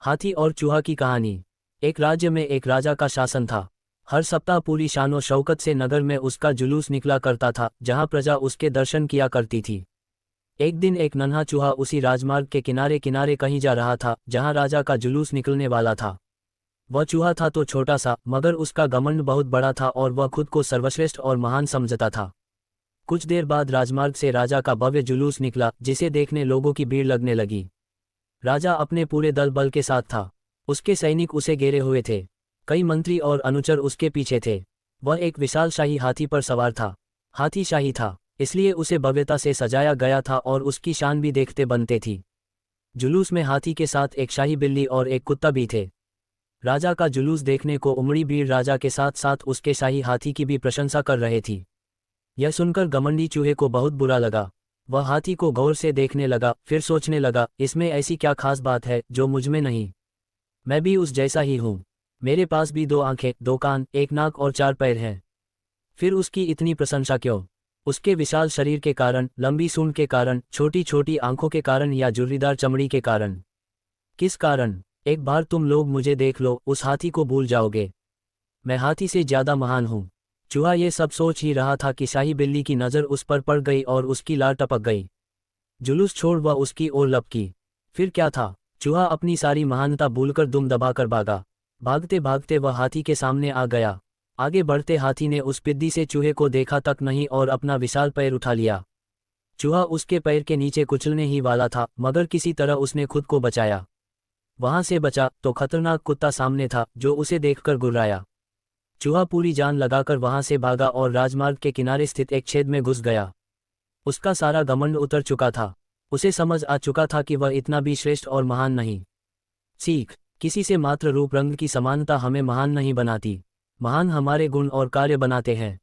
हाथी और चूहा की कहानी। एक राज्य में एक राजा का शासन था। हर सप्ताह पूरी शानो शौकत से नगर में उसका जुलूस निकला करता था, जहां प्रजा उसके दर्शन किया करती थी। एक दिन एक नन्हा चूहा उसी राजमार्ग के किनारे किनारे कहीं जा रहा था, जहां राजा का जुलूस निकलने वाला था। वह चूहा था तो छोटा सा, मगर उसका घमंड बहुत बड़ा था और वह खुद को सर्वश्रेष्ठ और महान समझता था। कुछ देर बाद राजमार्ग से राजा का भव्य जुलूस निकला, जिसे देखने लोगों की भीड़ लगने लगी। राजा अपने पूरे दल बल के साथ था। उसके सैनिक उसे घेरे हुए थे। कई मंत्री और अनुचर उसके पीछे थे। वह एक विशाल शाही हाथी पर सवार था। हाथी शाही था, इसलिए उसे भव्यता से सजाया गया था और उसकी शान भी देखते बनते थी। जुलूस में हाथी के साथ एक शाही बिल्ली और एक कुत्ता भी थे। राजा का जुलूस देखने को उमड़ी भीड़ राजा के साथ साथ उसके शाही हाथी की भी प्रशंसा कर रहे थी। यह सुनकर घमंडी चूहे को बहुत बुरा लगा। वह हाथी को गौर से देखने लगा, फिर सोचने लगा, इसमें ऐसी क्या खास बात है जो मुझमें नहीं। मैं भी उस जैसा ही हूँ। मेरे पास भी 2 आंखें, 2 कान, 1 नाक और 4 पैर हैं। फिर उसकी इतनी प्रशंसा क्यों? उसके विशाल शरीर के कारण, लंबी सूंड के कारण, छोटी छोटी आंखों के कारण या झुर्रीदार चमड़ी के कारण? किस कारण? एक बार तुम लोग मुझे देख लो, उस हाथी को भूल जाओगे। मैं हाथी से ज्यादा महान हूँ। चूहा ये सब सोच ही रहा था कि शाही बिल्ली की नज़र उस पर पड़ गई और उसकी लार टपक गई। जुलूस छोड़ वह उसकी ओर लपकी। फिर क्या था? चूहा अपनी सारी महानता भूलकर दुम दबाकर भागा। भागते भागते वह हाथी के सामने आ गया। आगे बढ़ते हाथी ने उस पिद्दी से चूहे को देखा तक नहीं और अपना विशाल पैर उठा लिया। चूहा उसके पैर के नीचे कुचलने ही वाला था, मगर किसी तरह उसने खुद को बचाया। वहां से बचा तो खतरनाक कुत्ता सामने था, जो उसे देखकर गुर्राया। चूहा पूरी जान लगाकर वहां से भागा और राजमार्ग के किनारे स्थित एक छेद में घुस गया। उसका सारा घमंड उतर चुका था। उसे समझ आ चुका था कि वह इतना भी श्रेष्ठ और महान नहीं। सीख, किसी से मात्र रूप रंग की समानता हमें महान नहीं बनाती। महान हमारे गुण और कार्य बनाते हैं।